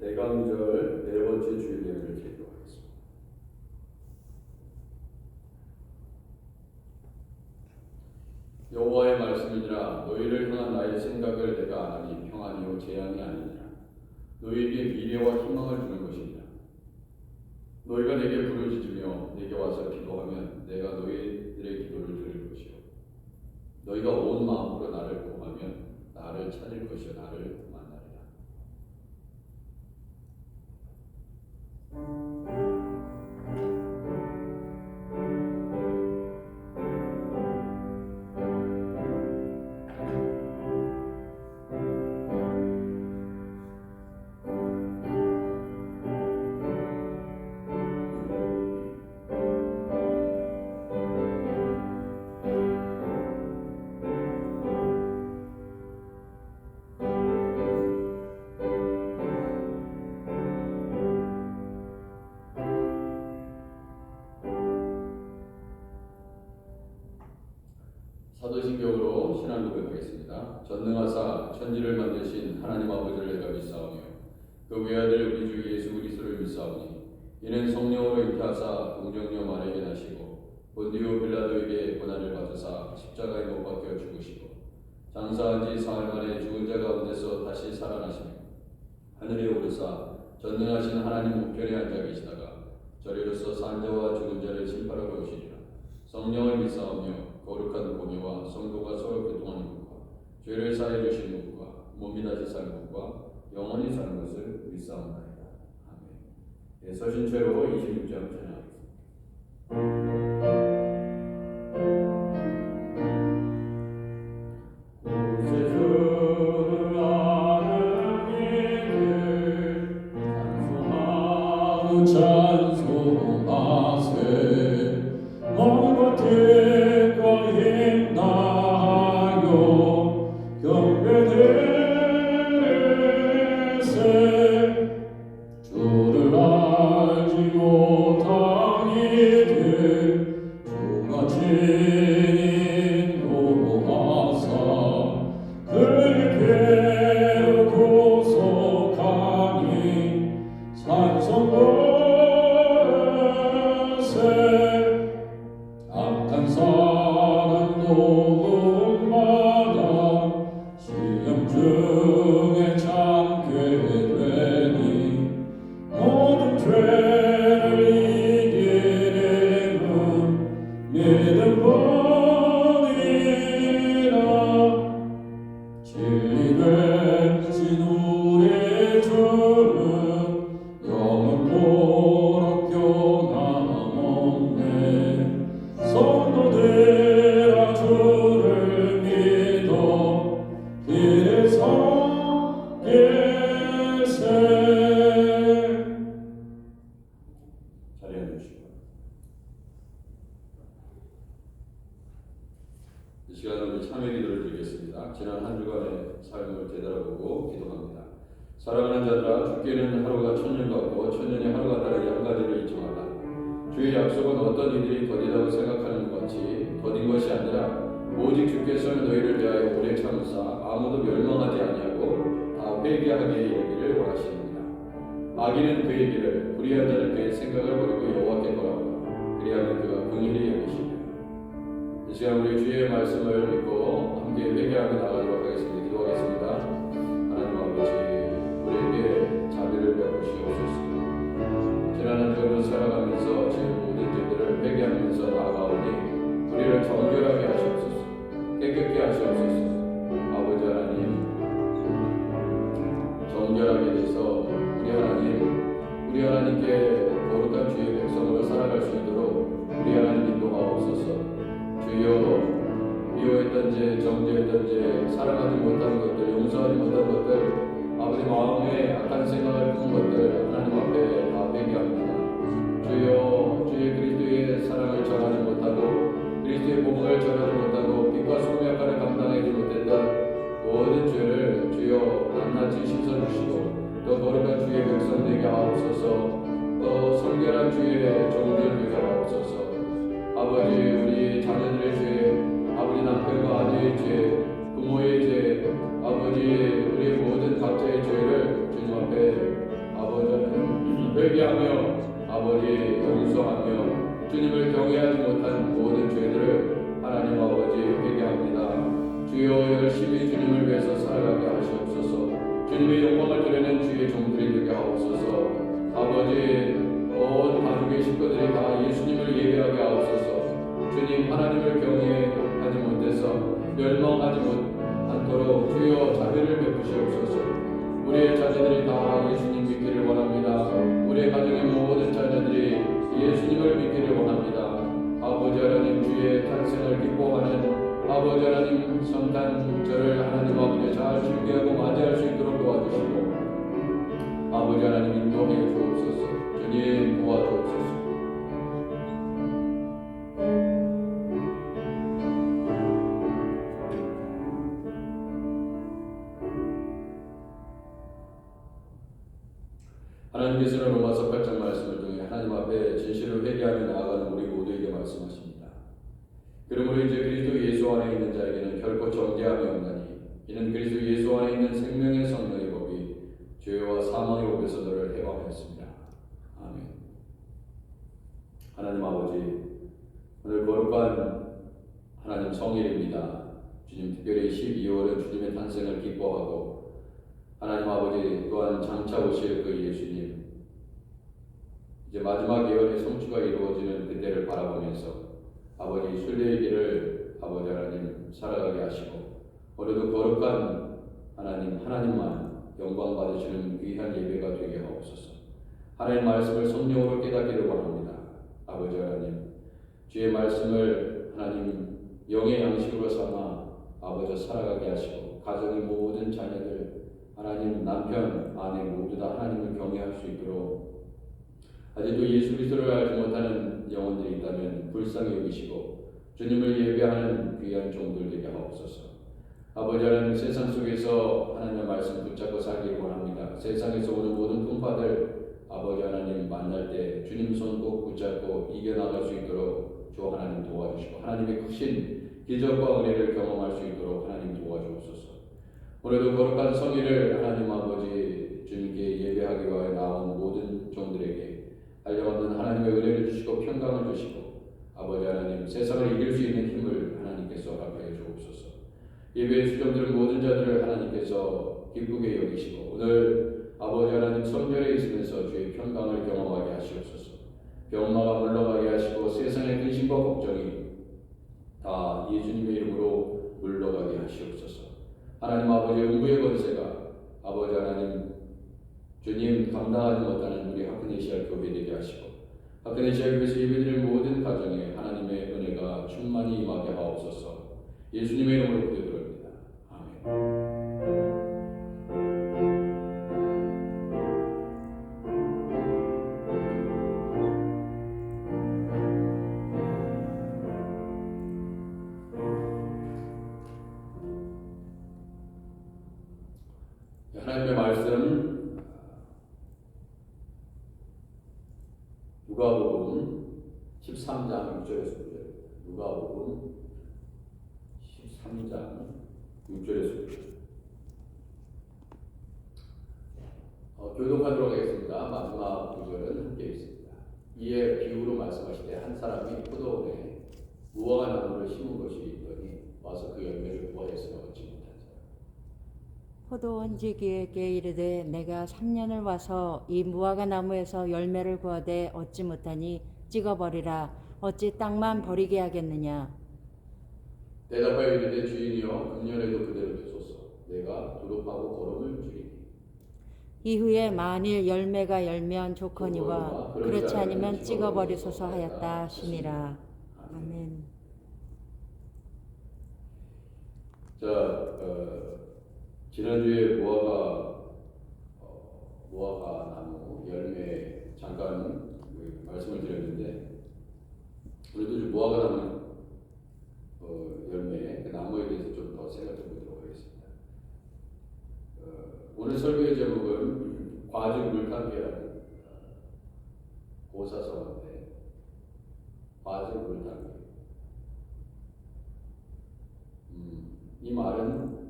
대강절 네 번째 주일 예배를 드리도록 하겠습니다. 여호와의 말씀이니라. 너희를 향한 나의 생각을 내가 아나니 평안이요 재앙이 아니니라. 너희에게 미래와 희망을 주는 것이니라. 너희가 내게 부르짖으며 내게 와서 기도하면 내가 너희들의 기도를 들을 것이요 너희가 온 마음으로 나를 구하면 나를 찾을 것이요 나를 만나리라. 사도신경으로 신앙 고백하겠습니다. 전능하사 천지를 만드신 하나님 아버지를 내가 믿사오며 그 외아들 우리 주 예수 그리스도를 믿사오니 이는 성령으로 잉태하사 동정녀 마리아에게 나시고 본디오 빌라도에게 고난을 받으사 십자가에 못 박혀 죽으시고 장사한 지 사흘 만에 죽은 자 가운데서 다시 살아나시며 하늘에 오르사 전능하신 하나님 우편에 앉아 계시다가 저리로서 산 자와 죽은 자를 심판하러 오시리라. 성령을 믿사오며 거룩한 공의와 성도가 서로 교통하는 것과 죄를 사해 주시는 것과 몸이 다시 사는 것과 영원히 사는 것을 믿사옵나이다. 아멘. 서신 채로 26장 찬양하겠습니다. 이 시간은 우리 참회 기도를 드리겠습니다. 지난 한 주간의 삶을 되돌아보고 기도합니다. 사랑하는 자들아, 주께는 하루가 천년 같고 천년이 하루가 다르게 한 가지를 잊지마라. 주의 약속은 어떤 이들이 더디다고 생각하는 것 같이 더딘 것이 아니라 오직 주께서는 너희를 대하여 오래 참으사 아무도 멸망하지 아니하고 다 회개하게 이르기를 원하시느니라. 악인은 그의 길을 불의한 자는 그의 생각을 버리고 여호와께 돌아오라. 그리하면 그가 긍휼히 여기시리라. 이 시간 우리 주의 말씀을 믿고 함께 회개하며 나가도록 하겠습니다. 기도하겠습니다. 하나님 아버지, 우리에게 자비를 베푸시옵소서. 지난 한 주간을 살아가면서 제 모든 죄들을 회개하면서 나아가오니 우리를 정결하게 하시옵소서. 깨끗게 하시옵소서. 아버지 하나님, 정결하게 돼서 우리 하나님께 거룩한 주의 백성으로 살아갈 수 있도록 우리 하나님 인도하옵소서. 주여, 미워했던 죄, 정죄했던 죄, 사랑하지 못한 것들, 용서하지 못한 것들, 아버지 마음에 악한 생각을 푼 것들 하나님 앞에 다 회개합니다. 주여, 주의 그리스도의 사랑을 전하지 못하고 그리스도의 복음을 전하지 못하고 빛과 소금의 역할을 감당하지 못했던 모든 죄를 주여 낱낱이 씻어주시고 또 거룩한 주의 백성 되게 하옵소서. 또 성결한 주의 종들 되게 하옵소서. 아버지, 우리 자녀들의 죄, 아버지 남편과 아내의 죄, 부모의 죄, 아버지 우리의 모든 각자의 죄를 주님 앞에 회개하며 아버지 용서하며 주님을 경외하지 못한 모든 죄들을 하나님 아버지 회개합니다. 주여 열심히 주님을 위해서 살아가게 하시옵소서. 주님의 영광을 드리는 주의 종들이 되게 하옵소서. 아버지 온 가족의 식구들이 다 예수님을 예배하게 하옵소서. 주님 하나님을 경외하지 못해서 멸망하지 못하도록 주여 자비를 베푸시옵소서. 우리의 자녀들이 다 예수님 믿기를 원합니다. 우리의 가정의 모든 자녀들이 예수님을 믿기를 원합니다. 아버지 하나님 주의 탄생을 기뻐하는 아버지 하나님 성탄절을 하나님 아버지 잘 준비하고 맞이할 수 있도록 도와주시고 아버지 하나님 인도해 주옵소서. 주님 도와주옵소서. 하나님께서는 로마서 8장 말씀을 통해 하나님 앞에 진실을 회개하며 나아가는 우리 모두에게 말씀하십니다. 그러므로 이제 그리스도 예수 안에 있는 자에게는 결코 정죄함이 없나니 이는 그리스도 예수 안에 있는 생명의 성령의 법이 죄와 사망의 법에서 너를 해방했습니다. 아멘. 하나님 아버지, 오늘 거룩한 하나님 성일입니다. 주님 특별히 12월은 주님의 탄생을 기뻐하고 하나님 아버지 또한 장차 오실 그 예수님 이제 마지막 예언의 성취가 이루어지는 그때를 바라보면서 아버지 순례의 길을 아버지 하나님 살아가게 하시고 오늘도 거룩한 하나님 하나님만 영광 받으시는 귀한 예배가 되게 하옵소서. 하나님 말씀을 성령으로 깨닫기를 원합니다. 아버지 하나님 주의 말씀을 하나님 영의 양식으로 삼아 아버지 살아가게 하시고 가정의 모든 자녀들 하나님 남편 아내 모두 다 하나님을 경외할 수 있도록 아직도 예수 그리스도를 알지 못하는 영혼들이 있다면 불쌍히 여기시고 주님을 예배하는 귀한 종들 되게 하옵소서. 아버지 하나님 세상 속에서 하나님의 말씀 붙잡고 살기를 원합니다. 세상에서 오는 모든 풍파들 아버지 하나님 만날 때 주님 손 꼭 붙잡고 이겨나갈 수 있도록 주 하나님 도와주시고 하나님의 크신 기적과 은혜를 경험할 수 있도록 하나님 도와주옵소서. 오늘도 거룩한 성일을 하나님 아버지 주님께 예배하기 위하여 나온 모든 종들에게 한량없는 하나님의 은혜를 주시고 평강을 주시고 아버지 하나님 세상을 이길 수 있는 힘을 하나님께서 허락하여 주옵소서. 예배에 수종되는 모든 자들을 하나님께서 기쁘게 여기시고 오늘 아버지 하나님 성전에 있으면서 주의 평강을 경험하게 하시옵소서. 병마가 물러가게 하시고 세상의 근심과 걱정이 다 예수님의 이름으로 물러가게 하시옵소서. 하나님 아버지 음부의 권세가 아버지 하나님 주님 감당하지 못하는 우리 하크네시아 교회 되게 하시고 하크네시아 교회에서 예배드리는 모든 가정에 하나님의 은혜가 충만히 임하게 하옵소서. 예수님의 이름으로 기도드립니다. 아멘. 하나님의 말씀 누가복음 13장 6절에서 9절. 누가복음 13장 6절에서 9절. 교독하도록 하겠습니다. 마지막 구절은 함께 있습니다. 이에 비유로 말씀하시되 한 사람이 포도원에 무화과 나무를 심은 것이 있더니 와서 그 열매를 구하였으나 얻지 못하니라. 포도원지기에게 이르되 내가 3년을 와서 이 무화과 나무에서 열매를 구하되 얻지 못하니 찍어버리라. 어찌 땅만 버리게 하겠느냐. 대답하여 이르되 주인이여 금년에도 그대로 두소서. 내가 두릅하고 거름을 주리니. 이후에 만일 열매가 열면 좋거니와 그렇지 않으면 찍어버리소서 하였다 하시니라. 아멘. 지난주에 무화과 나무 열매 잠깐 말씀을 드렸는데 오늘도 무화과 나무 열매 그 나무에 대해서 좀 더 생각해 보도록 하겠습니다. 오늘 설교의 제목은 과즙 물탕기라는 고사성어인데 과즙 물탕기. 이 말은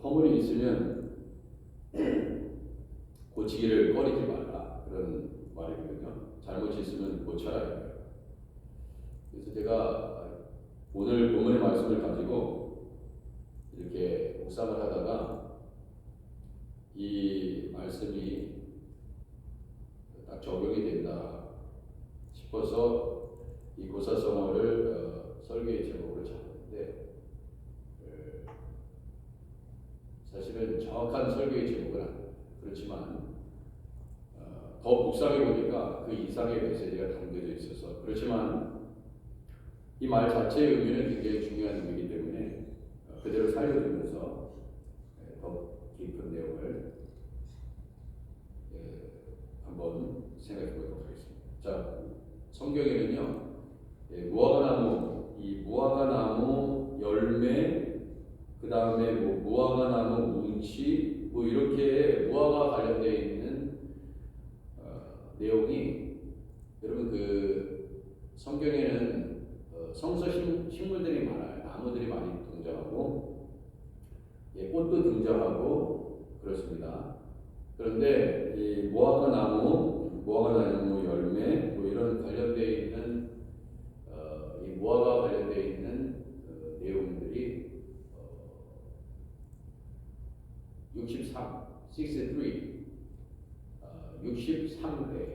허물이 있으면 고치기를 꺼리지 말라, 그런 말이거든요. 잘못 있으면 고쳐라. 그래서 제가 오늘 본문의 말씀을 가지고 이렇게 묵상을 하다가 이 말씀이 딱 적용이 된다 싶어서 이 고사성어를 설교의 제목으로 잡았는데, 사실은 정확한 설교의 제목은 아니에요. 그렇지만 더 묵상해 보니까 그 이상의 메시지가 담겨져 있어서, 그렇지만 이 말 자체의 의미는 굉장히 중요한 의미이기 때문에 그대로 살려두면서 더 깊은 내용을 한번 생각해 보도록 하겠습니다. 자, 성경에는요, 무화과나무, 이 무화과나무 열매, 그 다음에 뭐 무화과나무 뭉치, 뭐 이렇게 무화과 관련되어 있는 내용이, 여러분 그 성경에는 성서 식물들이 많아요. 나무들이 많이 등장하고, 꽃도 등장하고 그렇습니다. 그런데 이 무화과나무 열매, 뭐 이런 관련되어 있는 이 무화과 관련되어 있는 내용들이 63회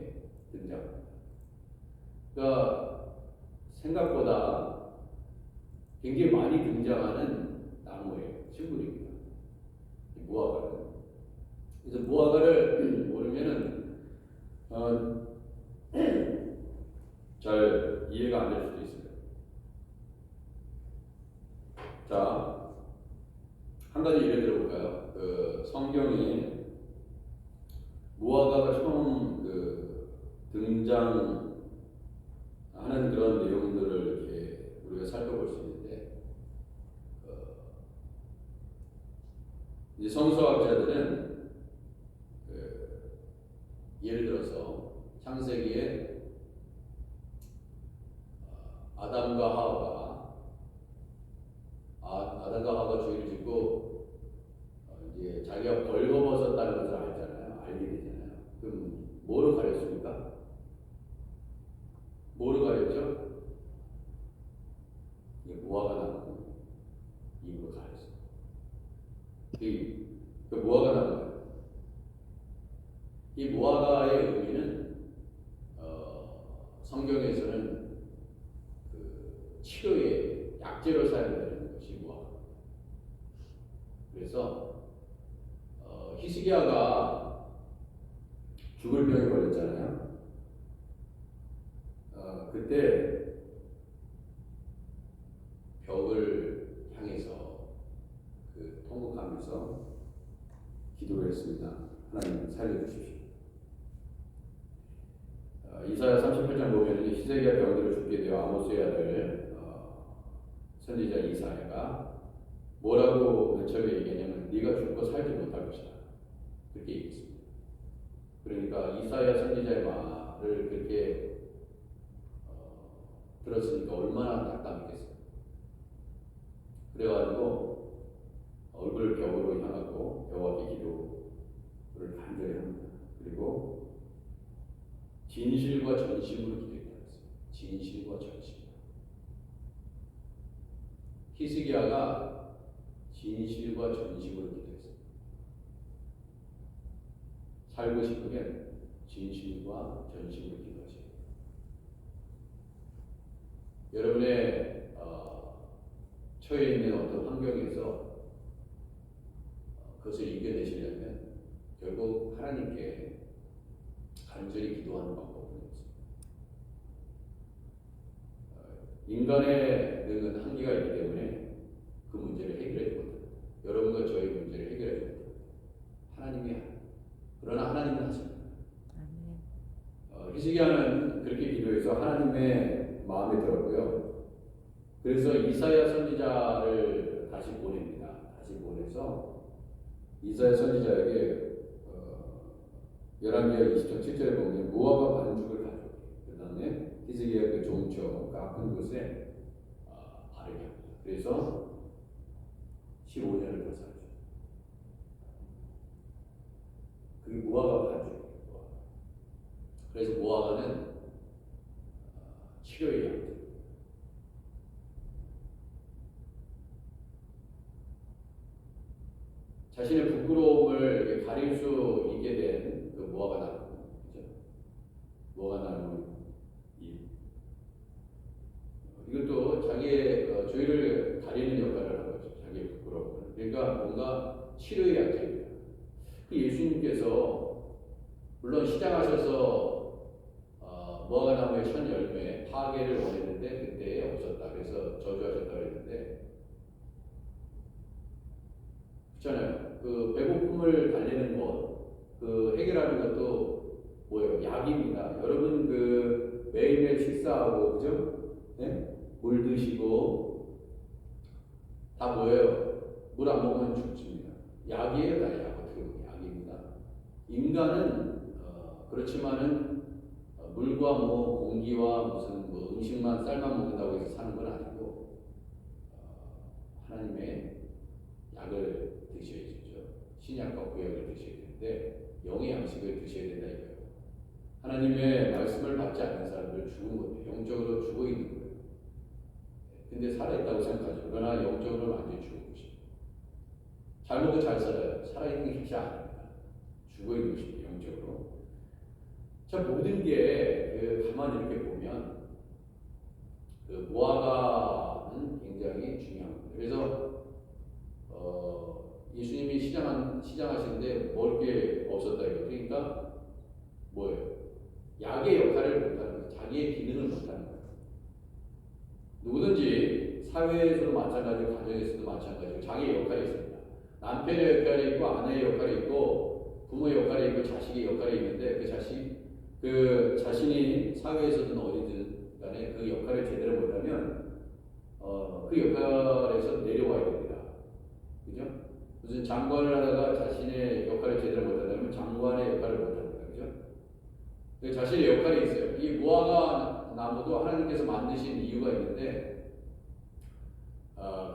등장합니다. 그러니까 생각보다 굉장히 많이 등장하는 나무예요. 식물입니다. 무화과는. 그래서 무화과를 모르면은 잘 이해가 안 될 수도 있어요. 자, 한 가지 예를 들어볼까요? 그 성경에 무화과가 처음 등장하는 그런 내용들을 이렇게 우리가 살펴볼 수 있는데, 이제 성서학자들은 예를 들어서 창세기에 아담과 하와가 죄를 짓고 이제 자기가 벌거벗었다는 것을 알게 되잖아요. 그럼 뭐로 가렸습니까? 뭐로 가렸죠? 무화과나무 입으로 가렸어요. 그 무화과나무, 이 무화과의 의미는 성경에서는 그 치료의 약재로 사용되는 것이 무화과. 그래서 히스기야가 죽을 병에 걸렸잖아요. 그때 벽을 향해서 통곡하면서 기도를 했습니다. 하나님 살려주십시오. 이사야 38장 보면 히스기야 병들어 죽게 되어 아모스의 아들 선지자 이사야가 뭐라고 맨 처음에 얘기하냐면 네가 죽고 살지 못할 것이다, 그렇게 얘기했습니다. 그러니까 이사야 선지자의 말을 그렇게 들었으니까 얼마나 낙담했겠어요. 그래가지고 얼굴을 벽으로 향하고 벽 앞에 기도를 간절히 합니다. 그리고 진실과 전심으로 기도했다고 했어요. 진실과 전심. 히스기야가 진실과 전심으로 기도했어요. 살고 싶으면 진실과 전심으로 기도하세요. 여러분의 처해 있는 어떤 환경에서 그것을 이겨내시려면 결국 하나님께 간절히 기도하는 방법은 없습니다. 인간의 능은 한계가 있기 때문에 그 문제를 해결하지 못합니다. 여러분과 저의 문제를 해결하지 못합니다. 하나님이 합니다. 그러나 하나님은 하십니다. 히스기야는 그렇게 기도해서 하나님의 마음에 들었고요. 그래서 이사야 선지자를 다시 보냅니다. 다시 보내서 이사야 선지자에게 열왕기하 20장 7절에 보면 무화과 반죽을 가져오게. 그 다음에 히스기야 그 종처 그 아픈 곳에 바르게 합니다. 그래서 15년을 더 살죠. 그게 무화과 반죽. 그래서 무화과는 치료의 약. 자신의 부끄러움을 가릴 수 있게 된 그 무화과 나무, 그죠? 무화과 나무 잎. 이것도 자기의 죄를 가리는 역할을 한 거죠. 자기의 부끄러움을. 그러니까 뭔가 치료의 약입니다. 그 예수님께서 물론 시장하셔서 무화과 나무의 첫 열매 파괴를 원했는데 그때 없었다. 그래서 저주하셨다 그랬는데, 그렇잖아요. 그 배고픔을 달래는 것, 그 해결하는 것도 뭐예요? 약입니다. 여러분 그 매일매일 식사하고 그죠? 네? 물 드시고 다 뭐예요? 물 안 먹으면 죽습니다. 약이에요, 다 약. 어떻게 보면 약입니다. 인간은 그렇지만은 물과 뭐 공기와 무슨 뭐 음식만 쌀만 먹는다고 해서 사는 건 아니고 하나님의 약을 드셔야 되죠. 신약과 구약을 드셔야 되는데 영의 양식을 드셔야 된다 이거예요. 하나님의 말씀을 받지 않는 사람들 죽은 거예요. 영적으로 죽어 있는 거예요. 근데 살아있다고 생각하죠. 그러나 영적으로 완전히 죽은 것입니다. 잘 먹고 잘 살아요. 살아있는 게 쉽지 않습니다. 죽어 있는 것입니다. 영적으로. 자, 모든 게 가만히 이렇게 보면 그 무화과는 굉장히 중요합니다. 그래서 예수님이 시장하시는데 먹을 게 없었다 이거. 그러니까 뭐예요? 약의 역할을 못하는 거예요. 자기의 기능을 못하는 거예요. 누구든지 사회에서도 마찬가지고 가정에서도 마찬가지고 자기의 역할이 있습니다. 남편의 역할이 있고 아내의 역할이 있고 부모의 역할이 있고 자식의 역할이 있는데 그 자신이 사회에서든 어디든 간에 그 역할을 제대로 못하면 그 역할에서 내려와야 됩니다. 그죠? 무슨 장관을 하다가 자신의 역할을 제대로 못한다면 장관의 역할을 못합니다. 그죠? 자신의 역할이 있어요. 이 무화과 나무도 하나님께서 만드신 이유가 있는데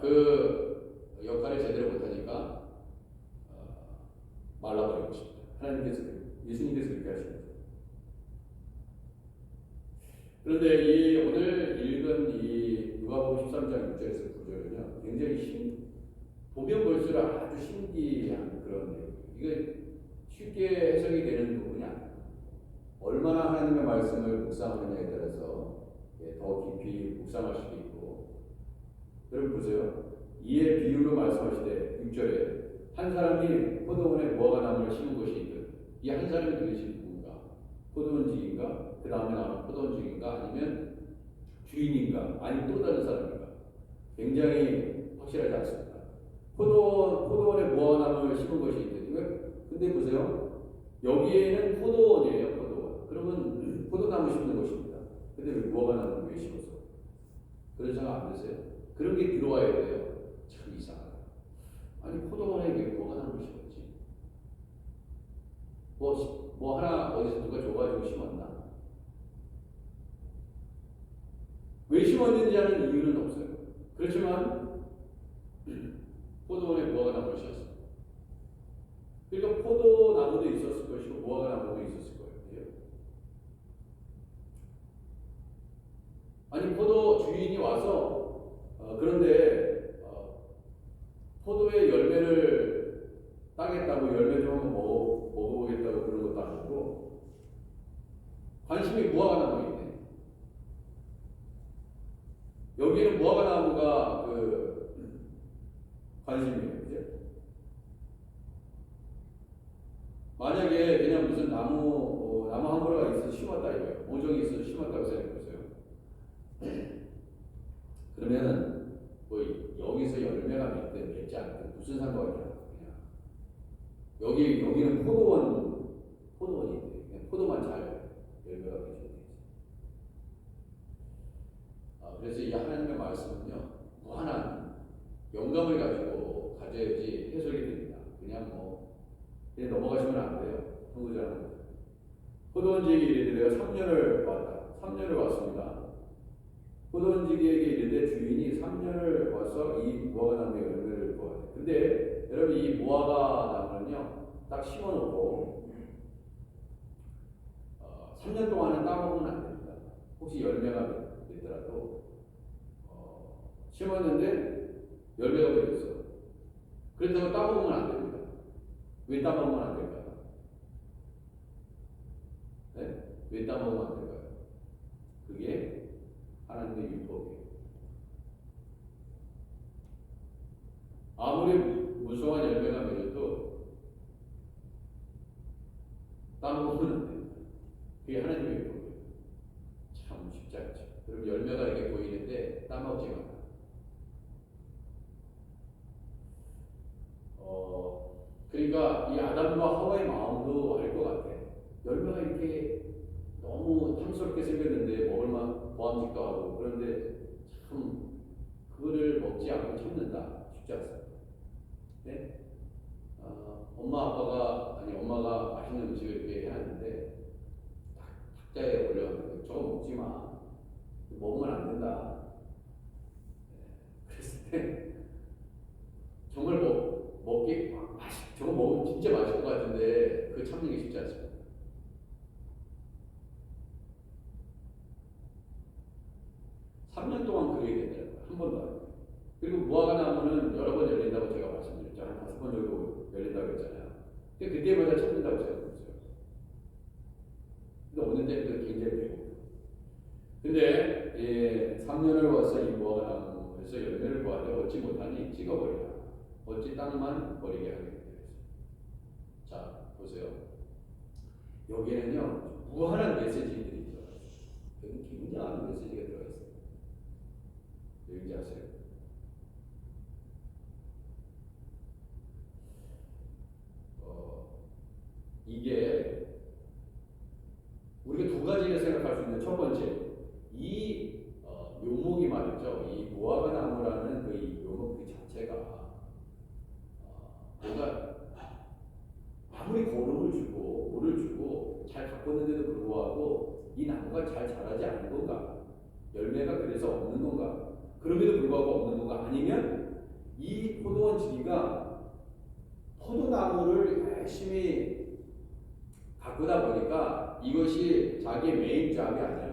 그 역할을 제대로 못하니까 말라버린 것입니다. 예수님께서 그렇게 하십니다. 그런데 오늘 읽은 이 누가복음 13장 6절에서 9절은요, 굉장히 보면 볼수록 아주 신기한 그런 내용. 이거 쉽게 해석이 되는 부분이 아니에요. 얼마나 하나님의 말씀을 묵상하느냐에 따라서 더 깊이 묵상할 수도 있고. 여러분 보세요. 이에 비유로 말씀하시되 6절에 한 사람이 포도원에 무화과 나무를 심은 것이 있듯, 이 한 사람이 도대체 누군가? 포도원직인가? 그 다음에 나오는 포도원직인가? 아니면 주인인가? 아니면 또 다른 사람인가? 굉장히 확실하지 않습니다. 포도원에 무화과 나무를 심은 것이 있듯. 근데 보세요. 여기에는 포도원이에요. 포도원. 그러면 포도나무 심는 것입니다. 근데 왜 무화과 나무를 왜 심어서? 그런 생각 안 드세요? 그런 게 들어와야 돼요. 참 이상하다. 아니 포도원에 왜 무화과 나무를 심었지? 뭐 하나 어디서 누가 줘가지고 심었나? 왜 심었는지 하는 이유는 없어요. 그렇지만 포도원에 무화과 나무를 심었어요. 그러니까 포도나무도 있었을 것이고 무화과 나무도 있었을 거예요. 아니 포도 주인이 와서 그런데 포도의 열매를 따겠다고 열매 좀 한번 먹어보겠다고 그런 것도 아니고 관심이 무화과 나무에 있네. 여기는 무화과 나무가 관심이에요. 그죠? 만약에 그냥 무슨 나무 한 그루가 있어서 심었다 이거예요. 모종이 있어서 심었다고 생각해보세요. 그러면은 뭐 여기서 열매가 맺든 맺지 않든 무슨 상관이야? 그냥 여기는 포도원인데 그냥 포도만 잘 열매가 맺어야 되지. 그래서 이 하나님의 말씀은요 무한한 영감을 가지고 가져야지 해석이 됩니다. 그냥 넘어가시면 안 돼요. 통구자는 포도원지에게 이르되 내가 3년을 왔다. 3년을 왔습니다. 포도원지기에게 이르되 주인이 3년을 와서 이 무화과 나무의 열매를 보았다. 근데 여러분 이 무화과 나무는요 딱 심어놓고 3년 동안은 따먹으면 안 됩니다. 혹시 열매가 맺더라도 심었는데 열매가 맺었어. 그렇다고 따먹으면 안 됩니다. 왜 따먹으면 안 될까요? 네? 왜 따먹으면 안 될까요? 그게 하나님의 율법이에요. 아무리 무성한 열매가 맺어도 따먹으면 안 됩니다. 그게 하나님의 율법이에요. 참 쉽지 않죠. 그리고 열매가 이렇게 보이는데 따먹지 마라. 그러니까 이 아담과 하와의 마음도 알 것 같아. 열매가 이렇게 너무 탐스럽게 생겼는데 먹을만 보암직도 하고 그런데 참 그거를 먹지 않고 참는다 쉽지 않습니다. 네? 엄마가 맛있는 음식을 이렇게 해놨는데 탁자에 올려놨는데 저거 먹지 마. 먹으면 안 된다. 그랬을 때 정말 저거 먹으면 진짜 맛있을 것 같은데 그 참는 게 쉽지 않습니다. (3년) 동안 그러게 된다는 거예요. 한 번도 안 해요. 그리고 무화과 나무는 여러 번 열린다고 제가 말씀드렸죠. 한 5번 정도 열린다고 했잖아요. 근데 그때마다 참는다고 제가 그랬어요. 근데 어느 때부터 굉장히 배고파요. 근데 3년을 와서 이 무화과 나무에서 열매를 보아도 얻지 못하니 찍어버리라. 어찌 땅만 버리게 하겠느냐. 자, 보세요. 여기에는요, 무한한 메시지들이 들어가 있어요. 여기 굉장한 메시지가 들어가 있어요. 여기 아세요? 이게 우리가 두 가지를 생각할 수 있는 첫 번째, 이 묘목이 말이죠. 이 무화과 나무라는 그 묘목 그 자체가 뭔가 아무리 거름을 주고 물을 주고 잘 가꿨는데도 불구하고 이 나무가 잘 자라지 않는 건가? 열매가 그래서 없는 건가? 그럼에도 불구하고 없는 건가? 아니면 이 포도원 지기가 포도나무를 열심히 가꾸다 보니까 이것이 자기의 메인 잡이 아니야.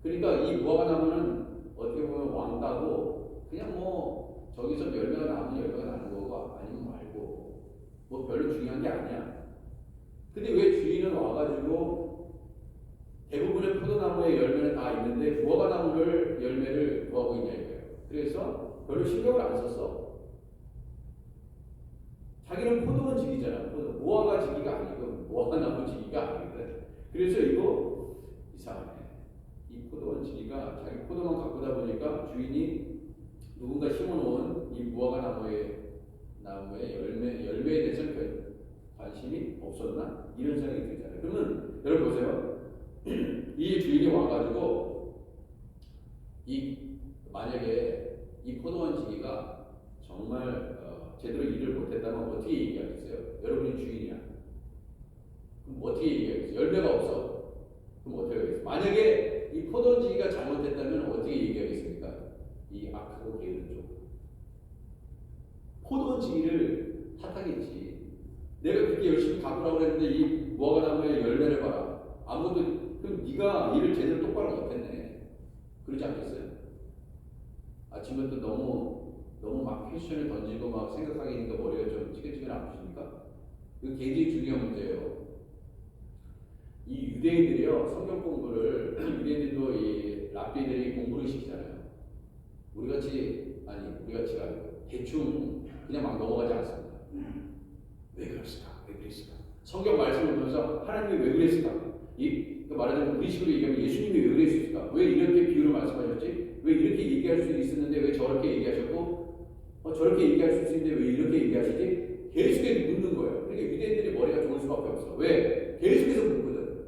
그러니까 이 무화과 나무는 어떻게 보면 왕따고 그냥 뭐 저기서 열매가 나면 열매가 나는 거고 아니면 말고 뭐 별로 중요한 게 아니야. 근데 왜 주인은 와가지고 대부분의 포도나무의 열매는 다 있는데 무화과 나무를 열매를 구하고 있냐 이거예요. 그래서 별로 신경을 안 썼어. 자기는 포도원 지기잖아. 무화과 지기가 아니고 무화과 나무 지기가 아니거든. 그래서 이거 이상하네. 이 포도원 지기가 자기 포도만 가꾸다 보니까 주인이 누군가 심어놓은 이 무화과 나무의 열매에 대해서 관심이 없었나? 이런 생각이 들잖아요. 그러면 여러분 보세요. 이 주인이 와가지고 만약에 이 포도원 지기가 정말 제대로 일을 못했다면 어떻게 얘기하겠어요? 여러분이 주인이야. 그럼 어떻게 얘기하겠어요? 열매가 없어. 그럼 어떻게 하겠어요? 만약에 이 포도원 지기가 잘못했다면 어떻게 얘기하겠습니까? 이 악하고 게으른 쪽. 포도원 지기를 탓하겠지. 내가 그렇게 열심히 가꾸라고 했는데 이 무화과 나무의 열매를 봐라. 그럼 네가 일을 제대로 똑바로 못했네. 그러지 않겠어요? 아침부터 너무 막 퀘스천을 던지고 막 생각하기니까 머리가 좀 찌글찌글 아프십니까? 이거 굉장히 중요한 문제예요. 이 유대인들이요, 성경 공부를, 유대인들도 이 랍비들이 공부를 시키잖아요. 우리같이가 아니고, 대충 그냥 막 넘어가지 않습니다. 왜 그랬을까? 왜 그랬을까? 성경 말씀을 보면서 하나님이 왜 그랬을까? 말하자면 우리 식으로 얘기하면 예수님이 왜 그랬을까? 왜 이렇게 비유를 말씀하셨지? 왜 이렇게 얘기할 수 있었는데 왜 저렇게 얘기하셨고 저렇게 얘기할 수 있는데 왜 이렇게 얘기하시지? 계속해서 묻는 거예요. 그러니까 유대인들이 머리가 좋을 수밖에 없어. 왜? 계속해서 묻거든.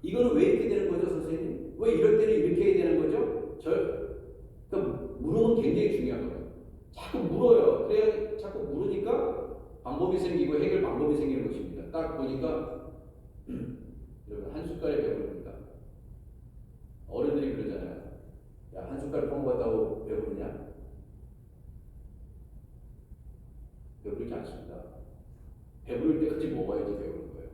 이거는 왜 이렇게 되는 거죠, 선생님? 왜 이럴 때는 이렇게 해야 되는 거죠? 그러니까 물으면 굉장히 중요한 거예요. 자꾸 물어요. 그래야 자꾸 물으니까 방법이 생기고 해결 방법이 생기는 것입니다. 딱 보니까 여러분 한 숟갈에 배부릅니다. 어른들이 그러잖아요. 야, 한 숟갈 퍼먹었다고 배부르냐? 배부르지 않습니다. 배부를 때까지 먹어야지 배부른 거예요.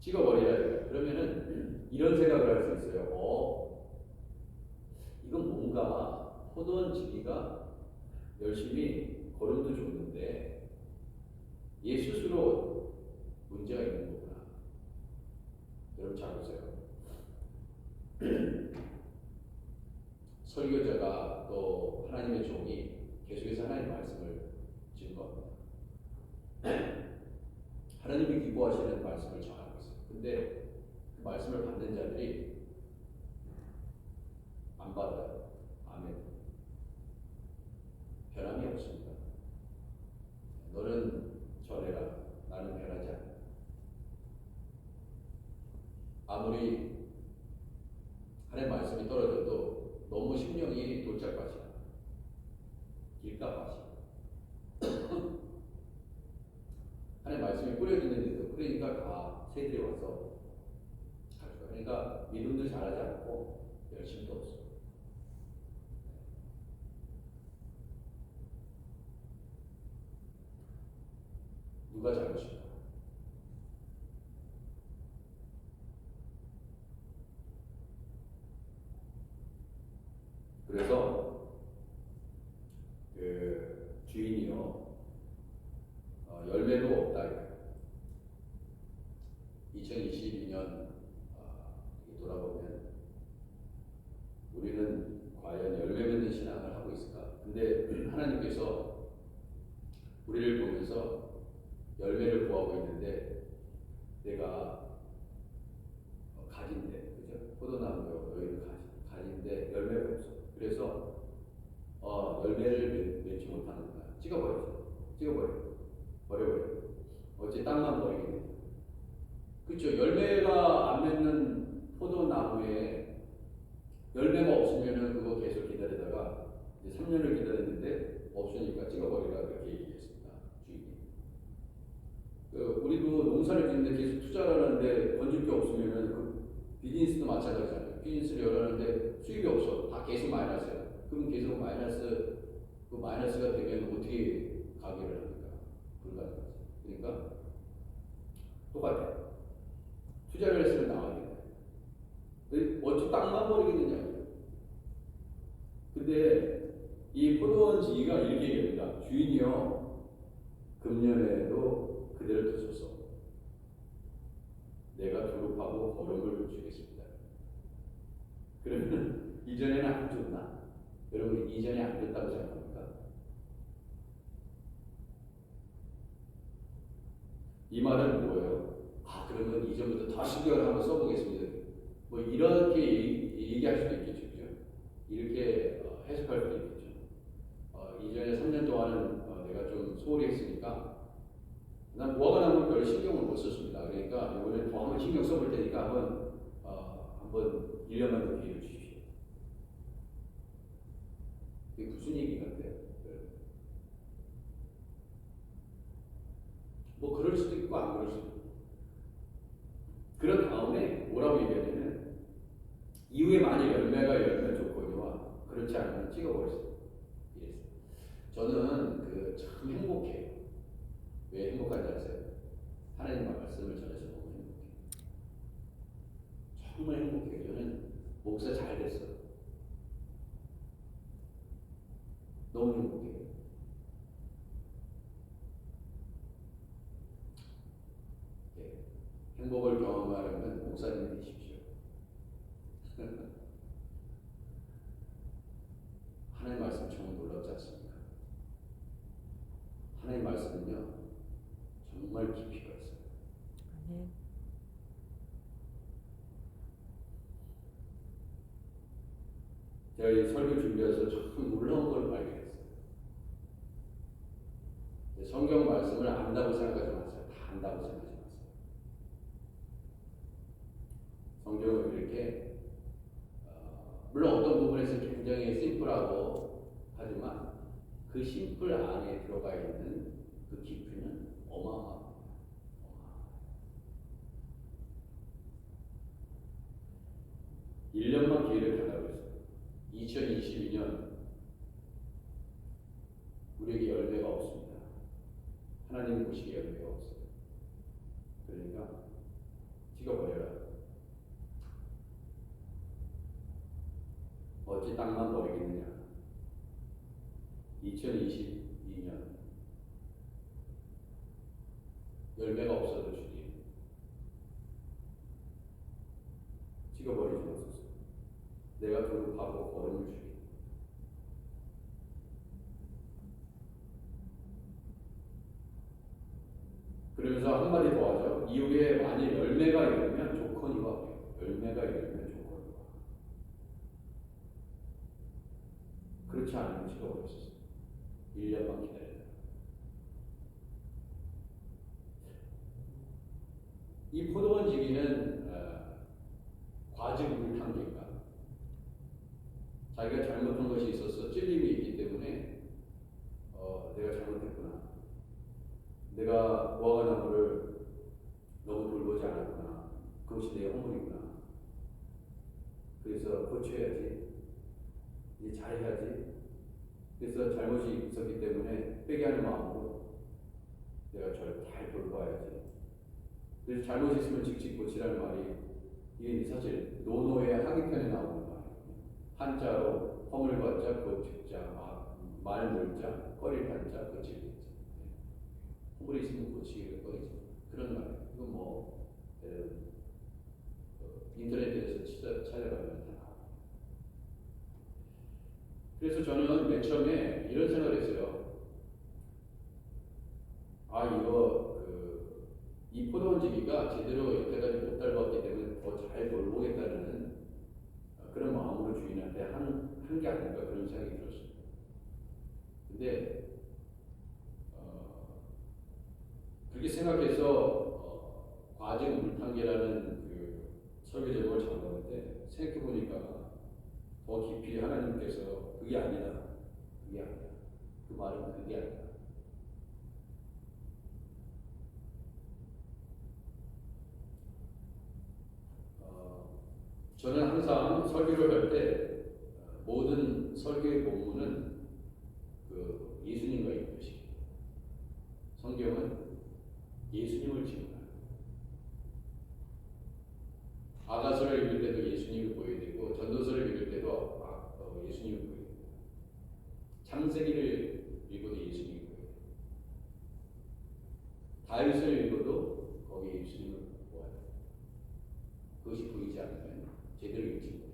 찍어버려야 돼요. 그러면은 이런 생각을 할 수 있어요. 이건 뭔가 포도원 지기가 열심히 걸음도 줬는데 얘 스스로 문제가 있는 거구나. 여러분 잘 보세요. 설교자가 또 하나님의 종이 계속해서 하나님의 말씀을 증거합니다. 하나님이 기뻐하시는 말씀을 전하고 있어요. 근데 그 말씀을 받는 자들이 안 받아요. 아멘. 변함이 없습니다. 너는 전해라. 나는 변하지 않는다. 아무리 하나님의 말씀이 떨어져도 너무 심령이 돌짝밭이야. 길가밭이야. 하나님의 말씀이 뿌려지는데도 그러니까 새들이 와서 가져가. 그러니까 믿음도 잘하지 않고 열심도 없어. 누가 잘못일까? 그래서 그 주인이요 열매도 없다. 2022년 돌아보면 우리는 과연 열매 맺는 신앙을 하고 있을까? 근데 하나님께서 우리를 보면서 열매를 구하고 있는데 내가 가진데, 그죠? 포도나무요, 너희는 가진데 열매가 없어. 그래서 열매를 맺지 못하는 거야. 버려버려. 어째 땅만 버리겠네. 그렇죠. 열매가 안 맺는 포도나무에 열매가 없으면은 그거 계속 기다리다가 이제 3년을 기다렸는데 없으니까 찍어버리라 그렇게 얘기했습니다. 주인이. 우리도 농사를 짓는데 계속 투자를 하는데 건질 게 없으면은 그 비즈니스도 마찬가지잖아요. 비즈니스를 열었는데 수입이 없어. 다 계속 마이너스야. 그럼 계속 마이너스가 되면 어떻게 가게를 합니까? 불가능하지. 그러니까 똑같아요. 투자를 했으면 나가겠네. 어찌 땅만 버리겠느냐. 근데 이 포도원 지기가 이렇게 얘기합니다. 주인이여, 금년에도 그대를 두소서. 내가 두릅하고 거름을 주겠습니다. 그러면 이전에는 안 줬나? 여러분 이전에 안 줬다고 생각합니까? 이 말은 뭐예요? 그러면 이전부터 더 신경을 한번 써보겠습니다. 뭐 이렇게 얘기할 수도 있겠죠. 그죠? 이렇게 해석할 수도 있겠죠. 이전에 3년 동안은 내가 좀 소홀히 했으니까 난 무화과나무 별 신경을 못 썼습니다. 그러니까 이번에 더 한번 신경 써볼 테니까 한번 1년만 더 기회를 주십시오. 이게 무슨 얘기 같아요? 뭐 그럴 수도 있고 안 그럴 수도 있고. 그런 다음에 뭐라고 얘기하냐면 이후에 만약 열매가 열면 좋거니와 그렇지 않으면 찍어버렸어요. 이랬어요. 저는 참 행복해요. 왜 행복한지 아세요? 하나님 말씀을 전해서 너무 행복해요. 정말 행복해요. 저는 목사 잘 됐어요. 너무 행복해요. 행복을 경험하려면 목사님이 되십시오. 하나님 말씀 정말 놀랍지 않습니까? 하나님 말씀은요 정말 깊이가 있어요. 아멘. 제가 이 설교 준비해서 참 놀라운 걸 발견했어요. 성경 말씀을 안다고 생각하지 마세요. 다 안다고 생각하지 마세요. 성경은 이렇게 물론 어떤 부분에서 굉장히 심플하고 하지만 그 심플 안에 들어가 있는 그 깊이는 어마어마합니다. 1년만 기회를 달라고 했어요. 2022년 우리에게 열매가 없습니다. 하나님 보시기에 열매가 없어요. 그러니까 찍어버려라. 어찌 땅만 버리겠느냐. 2022년 열매가 없어도 주님 찍어버리지 마소서. 내가 두고 바보 걸음을 주님. 그러면서 한마디 더 하죠. 이후에 만일 열매가 이르면 조건이 와. 열매가 이르면 조건이 와. 그렇지 않으면 찍어버렸었어. 1년만 기다려라. 이 포도원 지기는 과즙 물탕기인가? 자기가 잘못한 것이 있어서 찔림이 있기 때문에 내가 잘못했구나. 내가 무화과나무를 너무 돌보지 않았구나. 그것이 내 허물이구나. 그래서 고쳐야지. 이제 잘해야지. 그래서 잘못이 있었기 때문에 회개하는 마음으로 내가 잘 돌봐야지. 그래서 잘못이 있으면 직직 고치라는 말이 이게 사실 노노의 하기편에 나오는 말이에요. 한자로 허물과자, 고측자, 말물자, 꺼릴 한자, 고칠 한자. 허물이 있으면 고치기가 꺼리죠. 그런 말이에요. 이건 뭐 인터넷에서 찾아가면 다 나와요. 그래서 저는 맨 처음에 이런 생각을 했어요. 이 포도원 지기가 제대로 여태까지 못 닮았기 때문에 더 잘 돌보겠다는 그런 마음으로 주인한테 한 게 아닌가 그런 생각이 들었어요. 근데 그렇게 생각해서 과즙 물탕기라는 그 설교 제목을 잡았는데 생각해 보니까 더 깊이 하나님께서 그게 아니다. 그 말은 그게 아니다. 저는 항상 설교를 할 때 모든 설교의 본문은 그 예수님과 있듯이 성경은 예수님을 지원하는 아가서를 읽을 때도 예수님을 보여야 되고 전도서를 읽을 때도 예수님을 보여야 되고 창세기를 읽어도 예수님을 보여야 되고 다윗을 읽어도 거기에 예수님을 보아야 돼요. 그것이 보이지 않으면 제대로 읽지 못한다.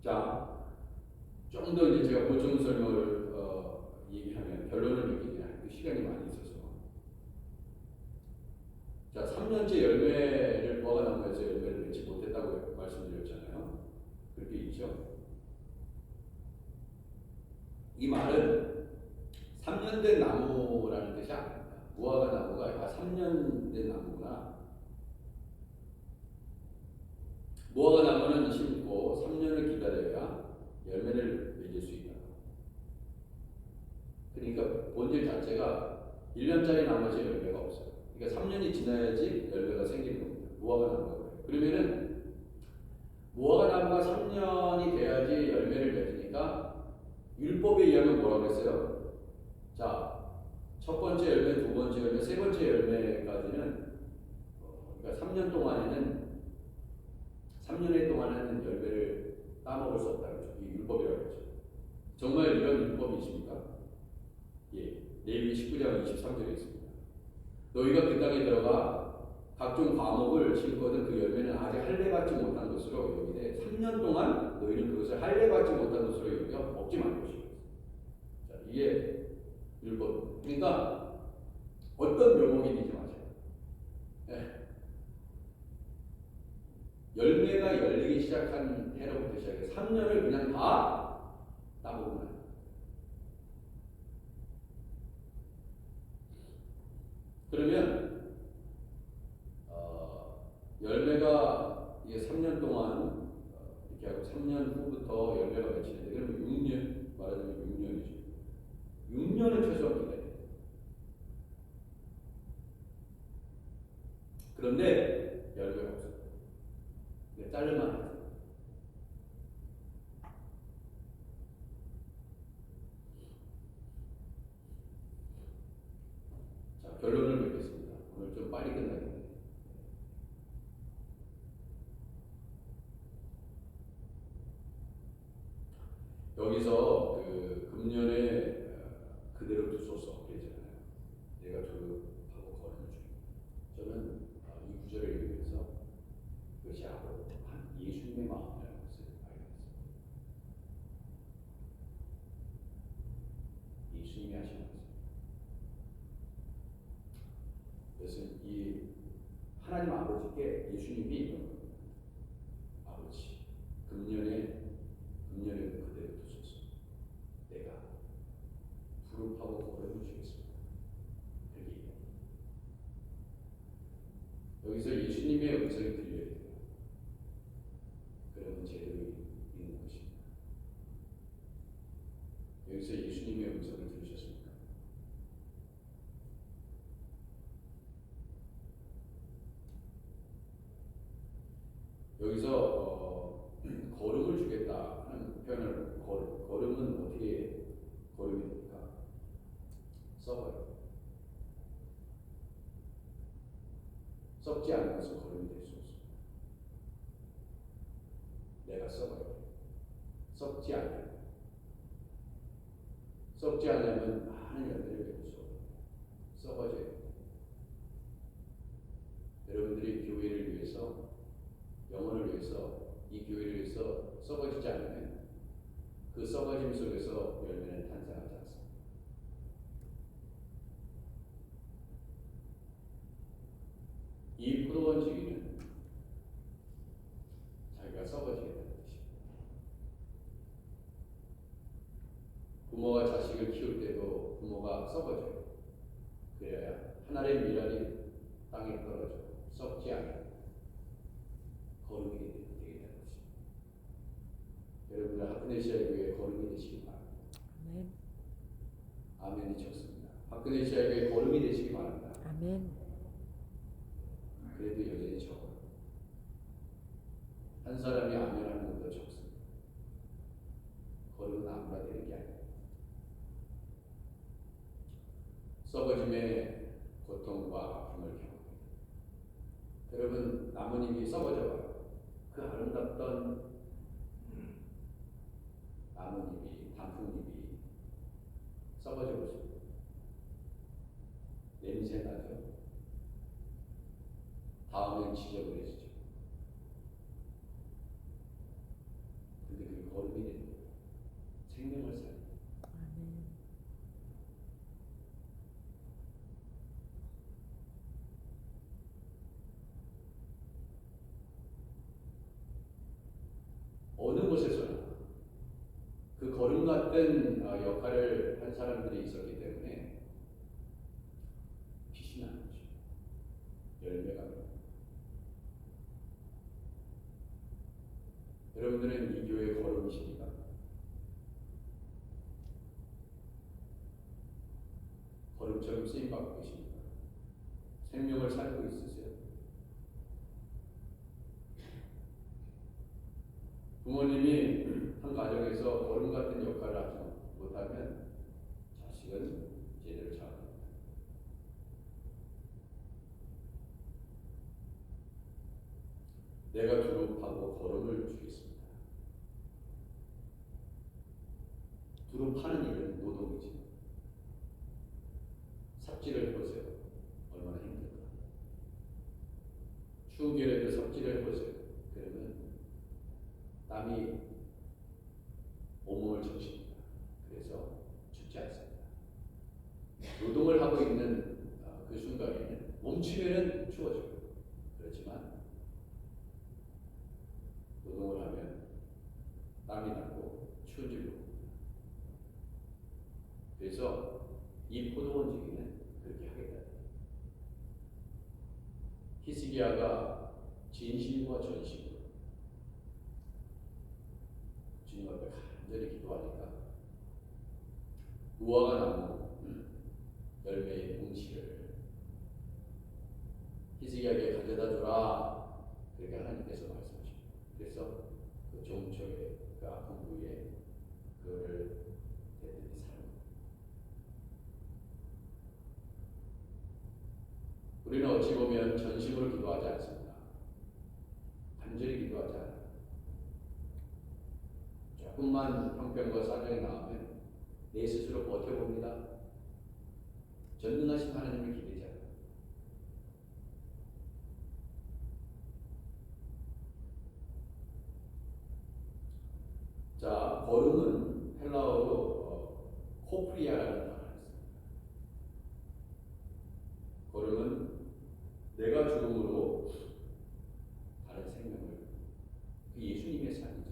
자, 좀 더 이제 제가 보충 설명을 얘기하면 결론을 얘기하면 그 시간이 많이 있어서 자, 3년째 열매를 무화과나무에서 열매를 맺지 못했다고 말씀드렸잖아요. 그렇게 있죠. 이 말은 3년 된 나무라는 뜻이 아닙니다. 무화과나무가 3년 된 나무구나. 무화과나무는 심고 3년을 기다려야 열매를 맺을 수 있다. 그러니까 본질 자체가 1년짜리 나머지 열매가 없어요. 그러니까 3년이 지나야지 열매가 생기는 겁니다. 무화과나무가. 그러면은 무화과나무가 3년이 돼야지 열매를 맺으니까 율법에 의하면 뭐라고 했어요? 자, 첫 번째 열매, 두 번째 열매, 세 번째 열매까지는 그러니까 3년 동안에는 3년의 동안에는 열매를 따먹을 수 없다는 거죠. 이 율법이라고 하죠. 정말 이런 율법이 있습니까? 예, 레위기 19장 23절에 있습니다. 너희가 그 땅에 들어가 각종 과목을 심거든 그 열매는 아직 할례받지 못한 것으로 여기되 3년 동안 너희는 그것을 할례받지 못한 것으로 여겨 먹지 말 것이다. 자, 이게 율법. 그러니까 어떤 묘목이든지 마세요. 네. 열매가 열리기 시작한 해로부터 시작해서 3년을 그냥 다 따먹으면 안 돼요. 그러면 열매가 이게 3년 동안 이렇게 하고 3년 후부터 열매가 맺히는데 그러면 6년 말하자면 6년이죠. 6년을 최소한 기다려야 돼요. 그런데 열매가 없어요. 자르만 하세요. 결론을 맺겠습니다. 오늘 좀 빨리 끝나겠네요. 여기서 그 금년에 그대로 두소서 그랬잖아요. 내가 두릅하고 걸음을 주니. 저는 이 구절을 읽으면서 그것이 한 예수님의 마음이라는 것을 발견했습니다. 예수님이 하신 것입니다. 그것은 이 하나님 아버지께 예수님이 이런 겁니다. 아버지, 금년에 그대로 두소서. 내가 부름하고 걸음을 주겠습니다. 그렇게 얘기합니다. 여기서 예수님의 음성이 들려야 돼요. 그러면 제대로 있는 것입니다. 여기서 예수님의 음성을 들으셨습니까? 여기서 걸음을 주겠다 하는 표현을 걸음은 어떻게 걸음이 됩니까? 썩어요. 썩지 않은 것은 걸음이 될 수 없습니다. 내가 썩어요. 썩지 않아요. 썩지 않으면 많은 열매를 맺을 수 없어요. 썩어져요. 여러분들이 교회를 위해서, 영혼을 위해서, 이 교회를 위해서 썩어지지 않으면 그 썩어짐 속에서 열매는 탄생하지 않습니다. 이 포도원 지기는 자기가 썩어지겠다는 것입니다. 부모가 자식을 키울 때도 부모가 썩어져요. 그래야 하나의 미랄이 땅에 떨어져 썩지 않은 거름이 되겠다는 것입니다. 여러분들 하프네시아 교회의 거름이 되시기 바랍니다. 아멘. 아멘이 좋습니다. 하프네시아 교회의 거름이 되시기 바랍니다. 아멘. 그래도 여전히 적어요. 한 사람이 아멘하는 것보다 적습니다. 거름은 아무나 되는 게 아니에요. 썩어짐의 고통과 아픔을 경험합니다. 여러분, 나뭇잎이 썩어져봐요. 그 아름답던 나뭇잎이, 단풍잎이 썩어져 보십니다. 냄새 나죠? 다음엔 지저분해지죠. 근데 그게 거름이 되는 거예요. 생명을 살립니다. 아멘. 어느 곳에서나 그 거름 같은 역할을 한 사람들이 있었기 때문에 빛이 나는 거죠. 열매가 나요. 여러분들은 이 교회의 거름이십니까? 거름처럼 쓰임받고 계십니까? 생명을 살고 있으세요? 부모님이 한 가정에서 거름 같은 역할을 하지 못하면 자식은 제대로 자랍니다. 내가 두릅하고 거름을 주겠습니다. 두릅하는 일은 노동이지. 삽질을 해보세요. 얼마나 힘들까. 추운 겨울에도 삽질을 해보세요. 그러면 땀이 온몸을 적십니다. 그래서 춥지 않습니다. 노동을 하고 있는 그 순간에는 멈추면은 추워져요. 그렇지만 노동을 하면 땀이 나고 추운 줄 모릅니다. 그래서 이 포도원 지기는 그렇게 하겠다. 히스기야가 진심과 전심으로 주님 앞에 간절히 기도하니까 무화과 나무 열매의 뭉치를 히스기야에게 가져다 주라. 그렇게 하나님께서 말씀하십니다. 그래서 그 종초에 그 아픈 부위에 그거를 대든지 사는 어찌 보면 전심으로 기도하지 않습니다. 간절히 기도하지 않아요. 조금만 형편과 사정이 나오면 내 스스로 버텨봅니다. 전능하신 하나님을 기대지 않아요. 자, 걸음은 헬라어로 코프리아라는 단어가 있습니다. 걸음은 내가 죽음으로 다른 생명을, 그 예수님의 삶이죠.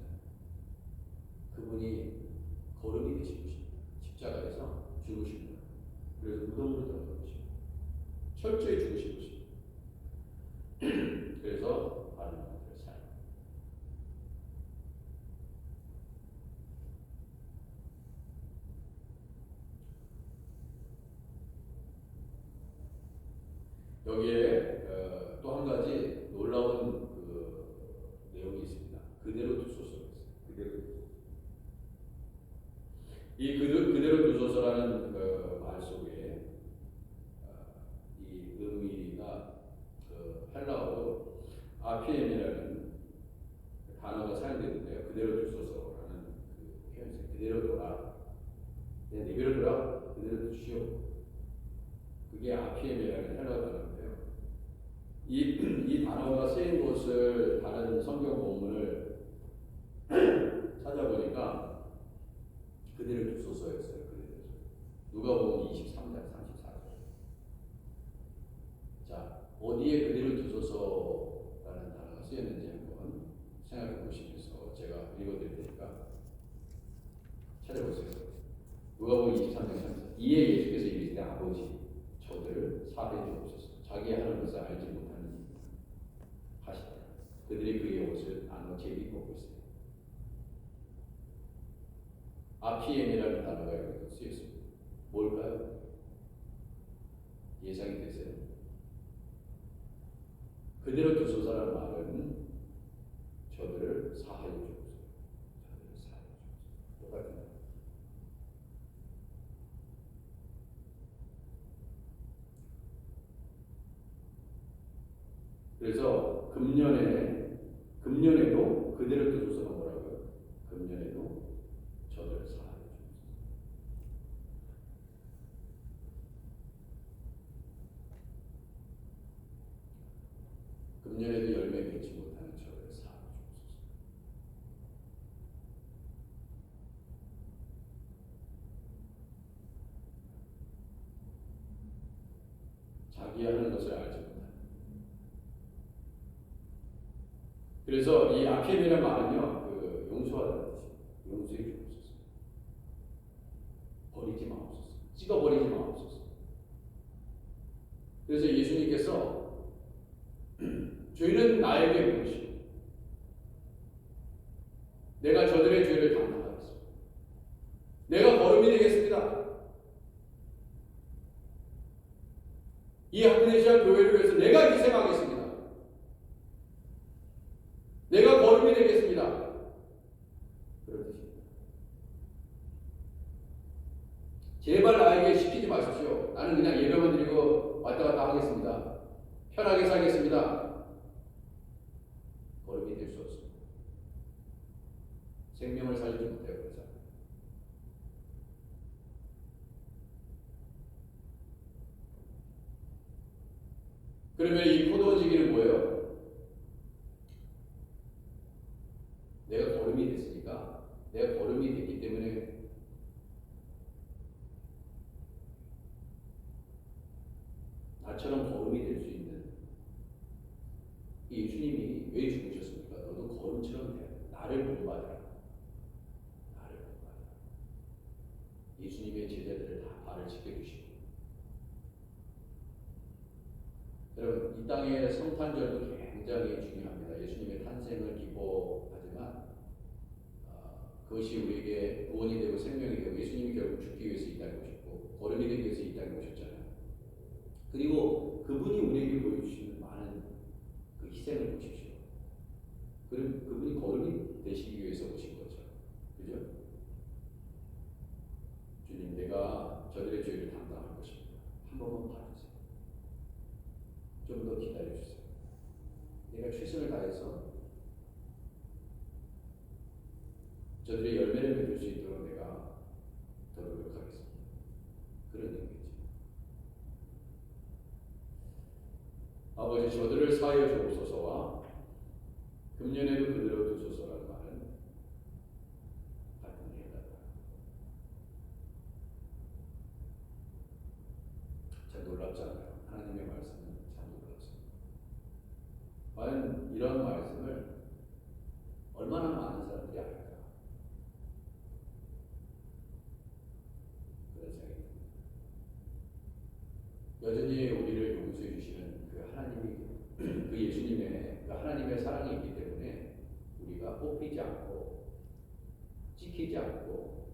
그분이 걸음이 되신 것입니다. 십자가에서 죽으신 것. 그래서 무덤으로 들어간 것입니다. 철저히 죽으신 것입니다. 그래서 다른 사람들의 삶. 여기에 또 한 가지 놀라운 내용이 있습니다. 그대로 두소서. 이 그대로 두소서라는 말 속에 이 의미가 헬라어로 아피엠이라는 단어가 사용되는데요. 그대로 두소서라는 그 표현이 그대로 둬라. 그냥 내버려 둬라. 그대로 두시오. 그게 아피엠이라는 헬라어 단어인데요. 이 단어가 쓰인 곳을 다른 성경 본문을 찾아보니까 그대로 두소서였어요. 누가복음 23장 34절. 자, 어디에 그대로 두소서라는 단어가 쓰였는지 한번 생각해 보시면서 제가 읽어드릴 테니까 찾아보세요. 누가복음 23장 34절. 이에 예수께서 이르시되 아버지 저들을 사하여 주옵소서. 자기 하는 것을 알지 못하는 하시더라. 그들이 그의 옷을 나눠 제비 뽑고 있어요. 아피엠이라는 단어가 여기서 쓰였습니다. 뭘까요? 예상이 되세요? 그대로 두소서라는 말은 저들을 사하여 주옵소서. 저들을 사하여 주옵소서. 똑같은 말. 그래서 금년에도 그대로 두소서가 뭐라고요? 금년에도 저들을 사하여 주옵소서. 금년에도 열매 맺지 못하는 저들을 사하여 주옵소서. 자기 하는 것을 알지 못하는. 그래서 이 아피엠이라는 말은요, 용서하다는 뜻이에요. 용서해 주옵소서. 버리지 마옵소서. 찍어버리지 마옵소서. 그래서 예수님께서 죄는 나에게 묻으시오. 내가 저들의 죄를 담당하겠습니다. 내가 거름이 되겠습니다. 이 아프네시아 교회를 위해서 내가 희생하겠습니다. 내가 거름이 되겠습니다. 그런 뜻입니다. 제발 나에게 시키지 마십시오. 나는 그냥 예배만 드리고 왔다 갔다 하겠습니다. 편하게 살겠습니다. 거름이 될 수 없습니다. 생명을 살리지 못해요. 그래서 그러면 이 포도원지기는 뭐예요? 내가 거름이 됐으니까, 내가 거름이 됐기 때문에 나처럼 거름이 될 수 있는 이 예수님이 왜 죽으셨습니까? 너도 거름처럼 돼. 나를 본받아라. 나를 본받아라. 예수님의 제자들을 다 발을 씻겨주시고. 여러분, 이 땅의 성탄절도 굉장히 중요합니다. 예수님의 탄생을 기뻐하지만 그것이 우리에게 구원이 되고 생명이 되고 예수님이 결국 죽기 위해서 이 땅에 오셨고 거름이 되기 위해서 이 땅에 오셨잖아요. 그리고 그분이 우리에게 보여주시는 많은 그 희생을 보십시오. 그럼 그분이 거름이 되시기 위해서 오신 거죠. 그죠? 주님, 내가 저들의 죄를 담당할 것입니다. 한 번만 봐주세요. 좀 저들이 열매를 맺을 수 있도록 내가 더 노력하겠습니다. 그런 얘기죠. 아버지, 저들을 사하여 주옵소서와 금년에도 그대로 두소서라는 말은 같은 얘기다. 참 놀랍잖아요. 하나님의 말씀은 참 놀랍습니다. 과연 이런 말씀을 얼마나 많은 사람들이 알까? 그런 생각이 듭니다. 여전히 우리를 용서해 주시는 그 하나님이, 그 예수님의 그 하나님의 사랑이 있기 때문에 우리가 뽑히지 않고 찍히지 않고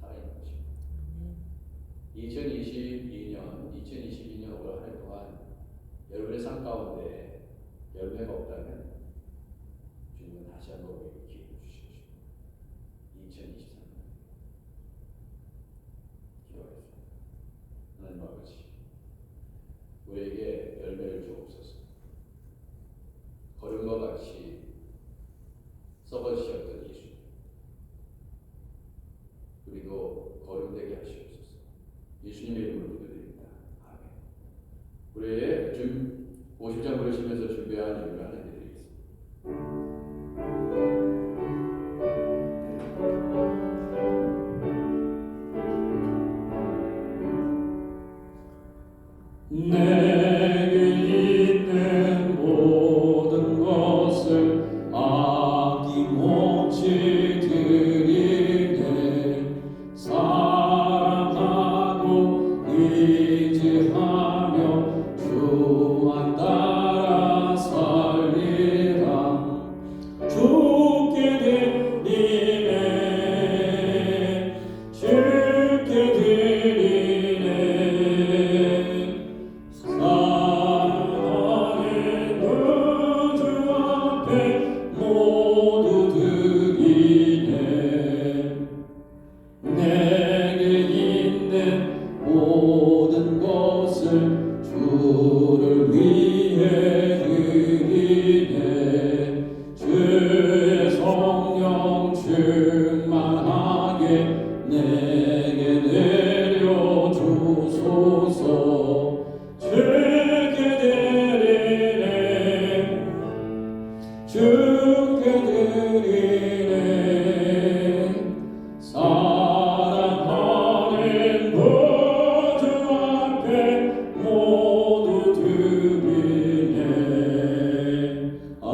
살아있는 것입니다. 2022년 올 한 해 동안 여러분의 삶 가운데 열매가 없다면 주님은 다시 한번 우리에게 기회를 주시고 싶습니다. 2023년 기도하겠습니다. 하나님 아버지, 우리에게 열매를 주옵소서. 거름과 같이 썩어지셨던 예수님, 우리도 거름되게 하시옵소서. 예수님의 이름으로 기도드립니다. 아멘. 우리의 50장 부르시면서 준비한 예물을 하나님 드리겠습니다. 내게 있는 모든 것을 아낌없이 드리네. 사랑하고 의지하며 주만 따라 살리라. 주께 드리네, 주께 드리네. 사랑하는 그 주 앞에 모두 드리네. 내게 있는 모든 것을 주를 위해 드리네. 주의 성령 충만하게 내게 내려주소서. 주께 드리네, 주께 드리네. 사랑하는 그 주 앞에 모두 드리네. 아멘.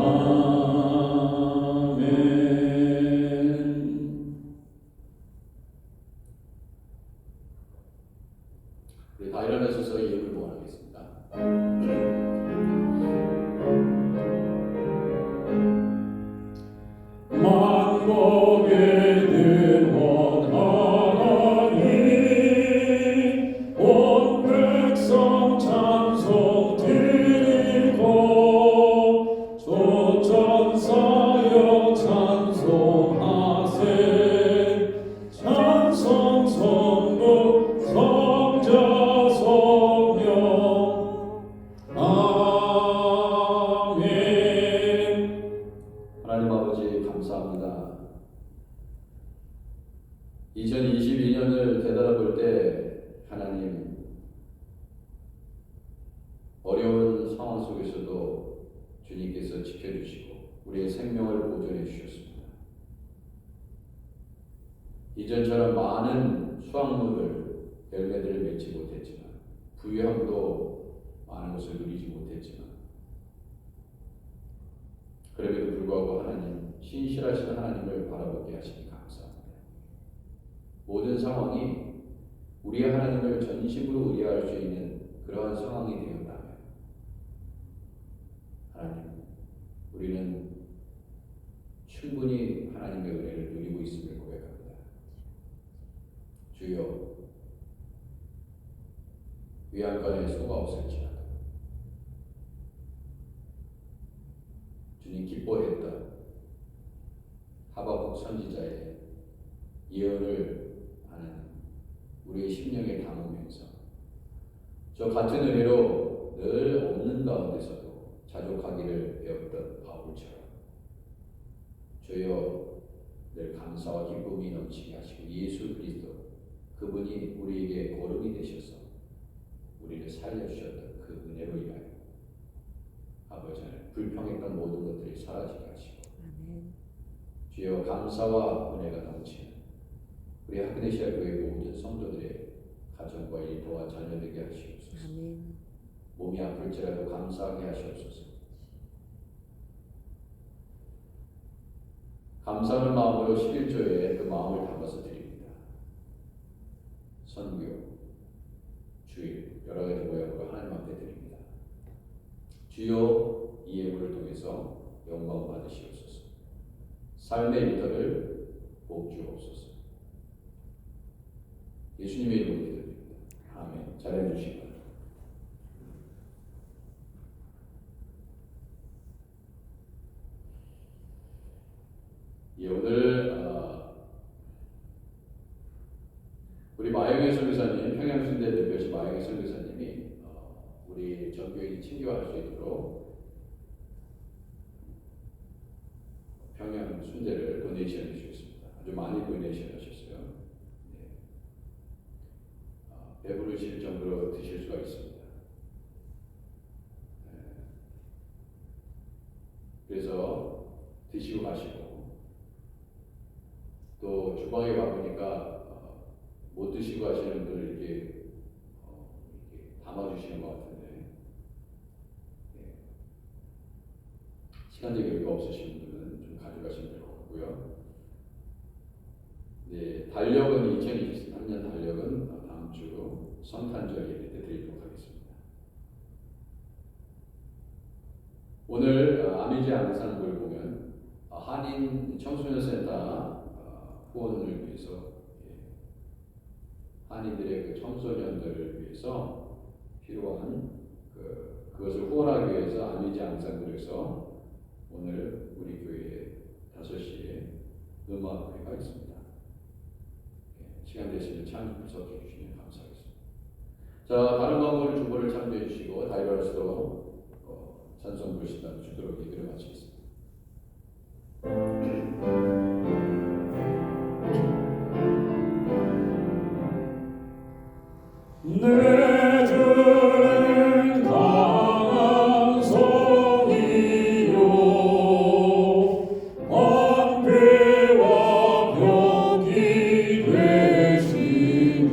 우리 다 일어나셔서 예물 보관하겠습니다. 만복의 원하나님, 온 백성 찬송 드리고 조천사여 찬송하세. 찬송 성부 성자 성령. 아멘. 하나님 아버지, 감사합니다. 2022년을 되돌아볼 때 하나님, 어려운 상황 속에서도 주님께서 지켜주시고 우리의 생명을 보존해 주셨습니다. 이전처럼 많은 수확물을, 열매들을 맺지 못했지만, 부유함도 많은 것을 누리지 못했지만, 그럼에도 불구하고 하나님, 신실하신 하나님을 바라보게 하시니 감사합니다. 모든 상황이 우리의 하나님을 전심으로 의뢰할 수 있는 그러한 상황이 되었다면, 하나님, 우리는 충분히 하나님의 은혜를 누리고 있음을 고백합니다. 주여, 위안간에 소가 없을지라도 주님 기뻐했던 하박국 선지자의 예언을 하는 우리의 심령에 담으면서 저 같은 은혜로 늘 없는 가운데서도 자족하기를 배웠던 바울처럼, 주여, 늘 감사와 기쁨이 넘치게 하시고 예수 그리스도 그분이 우리에게 거름이 되셔서 우리를 살려주셨던 그 은혜로 인하여 아버지 하나님 불평했던 모든 것들이 사라지게 하시고 아멘. 주여 감사와 은혜가 넘치는 우리 하그네시아 교회 모든 성도들의 가정과 일터와 자녀되게 하시옵소서. 아멘. 몸이 아플지라도 감사하게 하시옵소서. 감사하는 마음으로 11조에 그 마음을 담아서 드립니다. 선교, 주일, 여러 가지 모양으로 하나님 앞에 드립니다. 주여 이 예물을 통해서 영광 받으시옵소서. 삶의 일터를 복주옵소서. 예수님의 이름으로 기도드립니다. 아멘. 잘해 주시기 바랍니다. 예, 오늘 우리 마영애 선교사님, 평양순대 대표시 마영애 선교사님이 우리 전교인이 챙겨갈 수 있도록 평양 순대를 도네이션 해주셨습니다. 아주 많이 도네이션 하셨어요. 네. 배부르실 정도로 드실 수가 있습니다. 네. 그래서 드시고 가시고 또 주방에 가보니까 못 드시고 하시는 분을 이렇게 담아주시는 것 같은데 네. 시간적 여유가 없으신 분은 좀 가져가시면 될 것 같고요. 네, 달력은 2023년 달력은 다음 주 성탄절 예배 때 드리도록 하겠습니다. 오늘 아미지 앙상블 보면 한인 청소년센터 후원을 위해서 한인들의 그 청소년들을 위해서 필요한 그것을 후원하기 위해서 아미지 앙상블에서 오늘 우리 교회에 5시에 음악회가 있습니다. 시간 되시면 찬양 분석해 주시면 감사하겠습니다. 자, 다른 방법을 주보를 참조해 주시고 다이버스도 찬송 부르신다면 주도록 얘기를 마치겠습니다. 내 들은 강한 성이요 방패와 벽이 되시니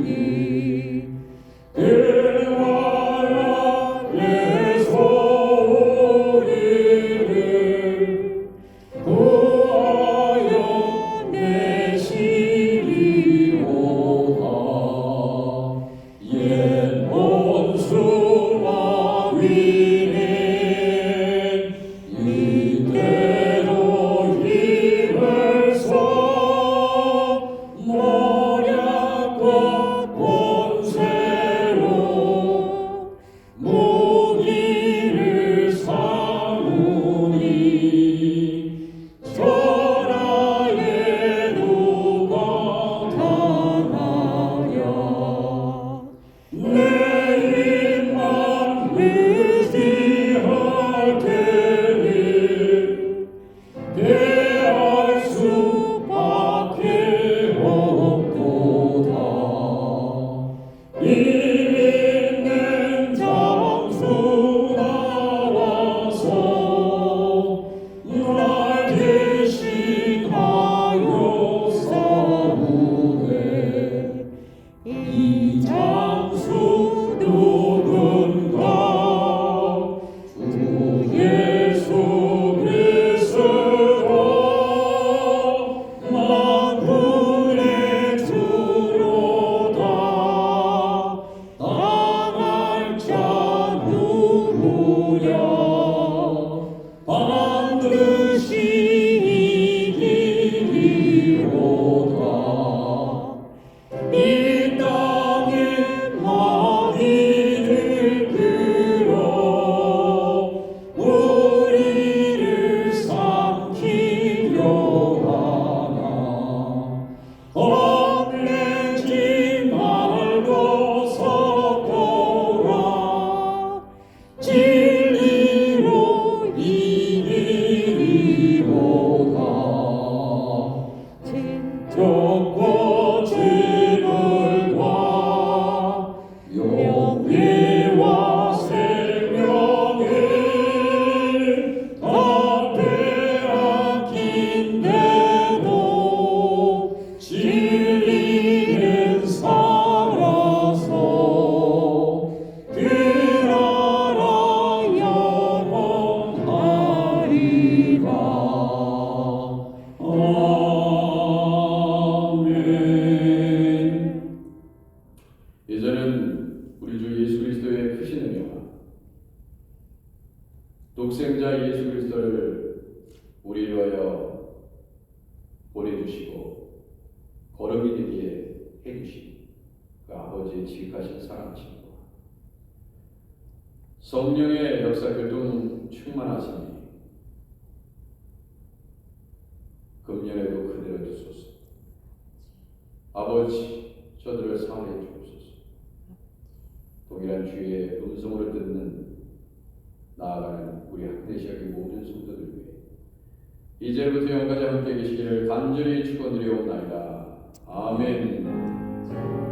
대화야 내 소리를 구하여 내시리오다. 옛 원수와 위는 이때로 힘을 써 모략과 권세로 무기를 삼으니 전하에 누가 당하랴. 내 입만 의지할 테니 대할 수밖에 없도다. 일 있는 장수 나와서 날 대신하여 싸우네. 이 장수 누군가 주 예수 그리스도 만군의 주로다. 당할 자 누구랴. 반드시 이기리로다. 이 땅에 이제는 우리 주 예수 그리스도의 크신 은혜와 독생자 예수 그리스도를 우리를 위하여 보내주시고 걸음이 되게 해주신 그 아버지의 지극하신 사랑하심과 성령의 역사 교통 충만하시니 금년에도 그대로 두소서. 아버지, 저들을 사하여 주옵소서. 동일한 주의 음성을 듣는 나아가는 우리 학대시학의 모든 성도들 위해 이제부터 영까지 함께 계시기를 간절히 축원드리옵나이다. 아멘.